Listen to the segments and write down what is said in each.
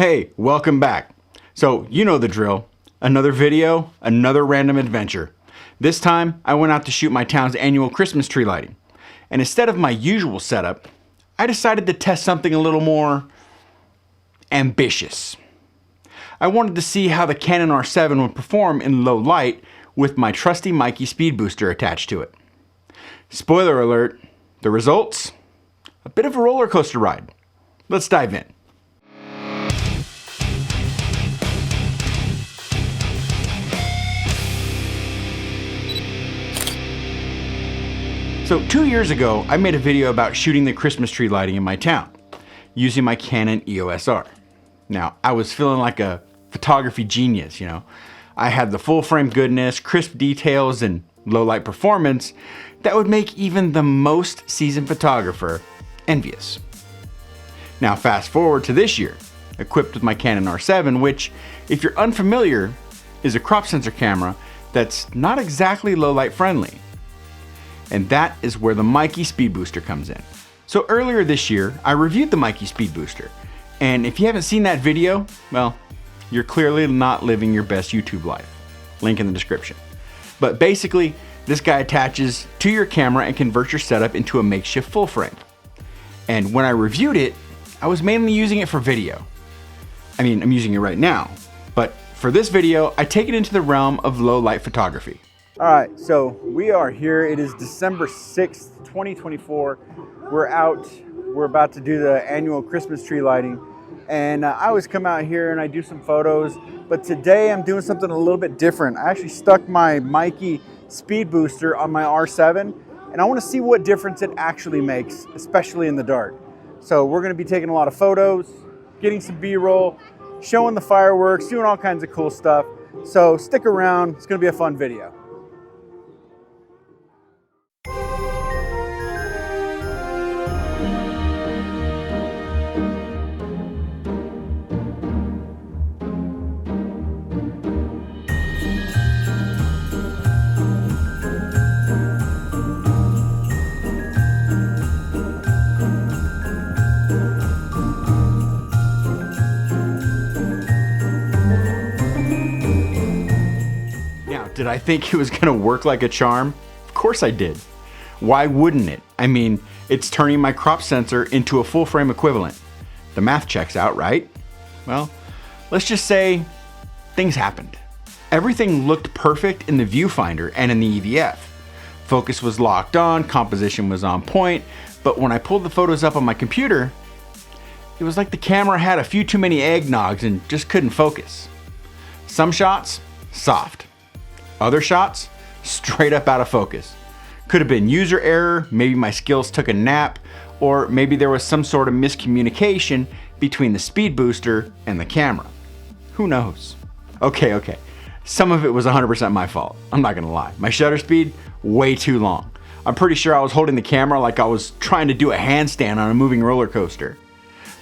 Hey, welcome back. So you know the drill. Another video, another random adventure. This time I went out to shoot my town's annual Christmas tree lighting. And instead of my usual setup, I decided to test something a little more ambitious. I wanted to see how the Canon R7 would perform in low light with my trusty Meike Speedbooster attached to it. Spoiler alert, the results? A bit of a roller coaster ride. Let's dive in. So 2 years ago, I made a video about shooting the Christmas tree lighting in my town using my Canon EOS R. Now, I was feeling like a photography genius, you know. I had the full frame goodness, crisp details, and low light performance that would make even the most seasoned photographer envious. Now fast forward to this year, equipped with my Canon R7, which, if you're unfamiliar, is a crop sensor camera that's not exactly low light friendly. And that is where the Meike Speedbooster comes in. So earlier this year, I reviewed the Meike Speedbooster, and if you haven't seen that video, well, you're clearly not living your best YouTube life. Link in the description. But basically, this guy attaches to your camera and converts your setup into a makeshift full frame. And when I reviewed it, I was mainly using it for video. I mean, I'm using it right now, but for this video, I take it into the realm of low light photography. All right, so we are here. It is December 6th, 2024. We're about to do the annual Christmas tree lighting. And I always come out here and I do some photos, but today I'm doing something a little bit different. I actually stuck my Meike Speedbooster on my R7, and I want to see what difference it actually makes, especially in the dark. So we're going to be taking a lot of photos, getting some B-roll, showing the fireworks, doing all kinds of cool stuff. So stick around, it's going to be a fun video. Did I think it was gonna work like a charm? Of course I did. Why wouldn't it? I mean, it's turning my crop sensor into a full frame equivalent. The math checks out, right? Well, let's just say things happened. Everything looked perfect in the viewfinder and in the EVF. Focus was locked on, composition was on point, but when I pulled the photos up on my computer, it was like the camera had a few too many eggnogs and just couldn't focus. Some shots, soft. Other shots, straight up out of focus. Could have been user error, maybe my skills took a nap, or maybe there was some sort of miscommunication between the speed booster and the camera. Who knows? Okay. Some of it was 100% my fault. I'm not gonna lie. My shutter speed, way too long. I'm pretty sure I was holding the camera like I was trying to do a handstand on a moving roller coaster.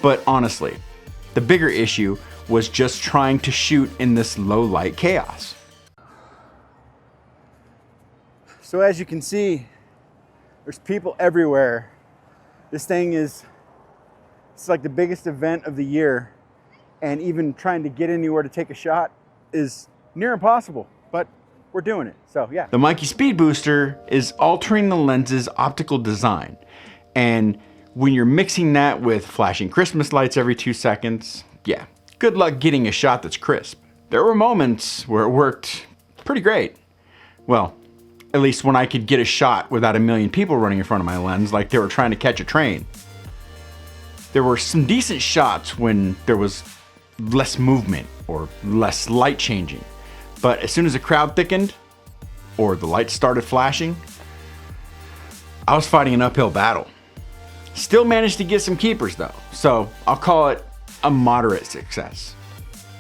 But honestly, the bigger issue was just trying to shoot in this low light chaos. So as you can see, there's people everywhere. This thing it's like the biggest event of the year, and even trying to get anywhere to take a shot is near impossible, but we're doing it, so yeah. The Meike Speedbooster is altering the lens's optical design, and when you're mixing that with flashing Christmas lights every 2 seconds, yeah, good luck getting a shot that's crisp. There were moments where it worked pretty great. Well, at least when I could get a shot without a million people running in front of my lens like they were trying to catch a train. There were some decent shots when there was less movement or less light changing. But as soon as the crowd thickened or the lights started flashing, I was fighting an uphill battle. Still managed to get some keepers though, so I'll call it a moderate success.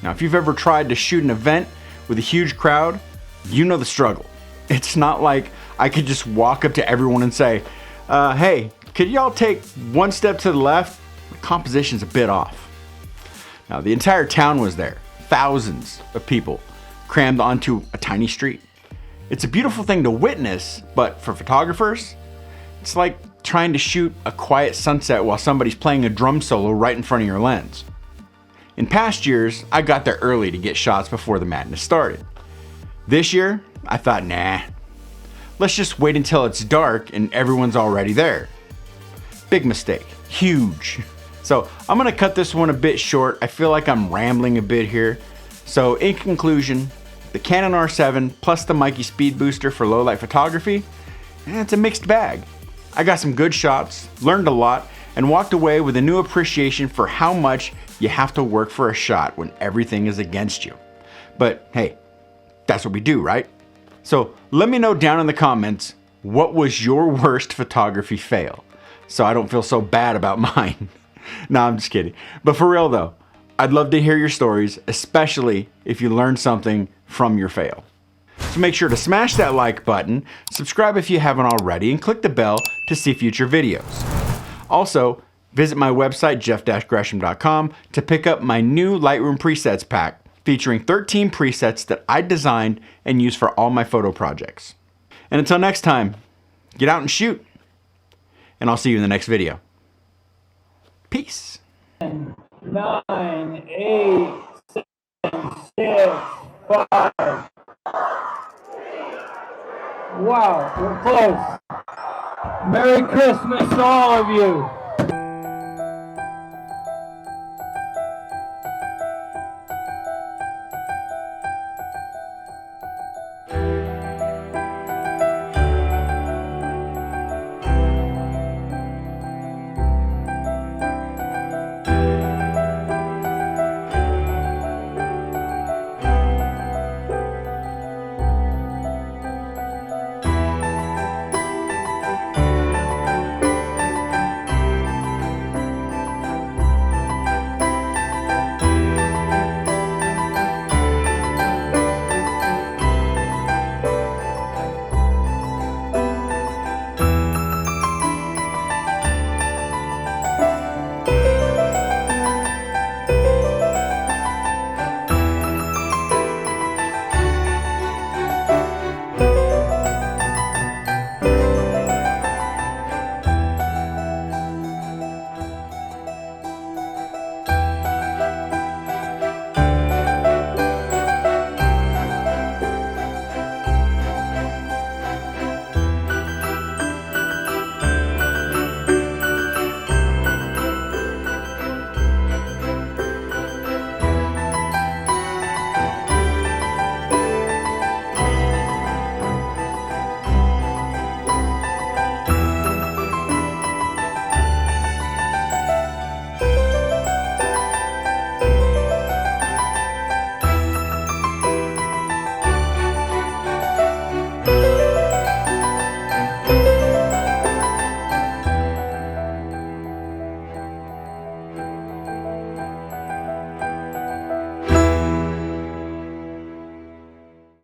Now, if you've ever tried to shoot an event with a huge crowd, you know the struggle. It's not like I could just walk up to everyone and say, hey, could y'all take one step to the left? The composition's a bit off. Now, the entire town was there. Thousands of people crammed onto a tiny street. It's a beautiful thing to witness, but for photographers, it's like trying to shoot a quiet sunset while somebody's playing a drum solo right in front of your lens. In past years, I got there early to get shots before the madness started. This year, I thought, nah, let's just wait until it's dark and everyone's already there. Big mistake, huge. So I'm gonna cut this one a bit short. I feel like I'm rambling a bit here. So in conclusion, the Canon R7 plus the Meike Speedbooster for low light photography, it's a mixed bag. I got some good shots, learned a lot, and walked away with a new appreciation for how much you have to work for a shot when everything is against you. But hey, that's what we do, right? So let me know down in the comments, what was your worst photography fail? So I don't feel so bad about mine. No, I'm just kidding. But for real though, I'd love to hear your stories, especially if you learned something from your fail. So make sure to smash that like button, subscribe if you haven't already, and click the bell to see future videos. Also, visit my website, jeff-gresham.com, to pick up my new Lightroom presets pack featuring 13 presets that I designed and use for all my photo projects. And until next time, get out and shoot, and I'll see you in the next video. Peace. 9, 8, 7, 6, 5. Wow, we're close. Merry Christmas to all of you.